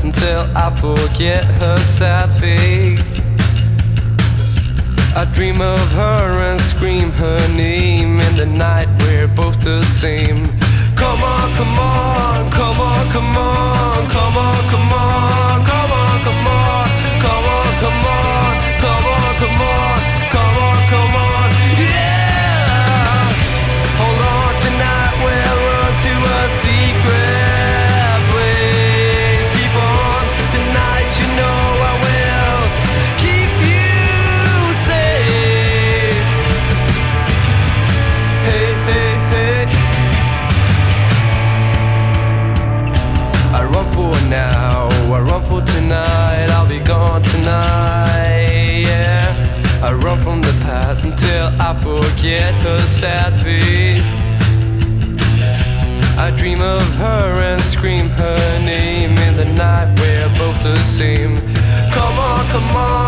Until I forget her sad face. I dream of her and scream her name. In the night we're both the same. Come on, come on, come on, come on, come on, come on, come on, come on, come on, come on, come on, come on, come on, come on, yeah. Hold on tonight, we'll run to a secret. Now I run for tonight, I'll be gone tonight, yeah. I run from the past until I forget her sad face. I dream of her and scream her name. In the night we're both the same. Come on, come on,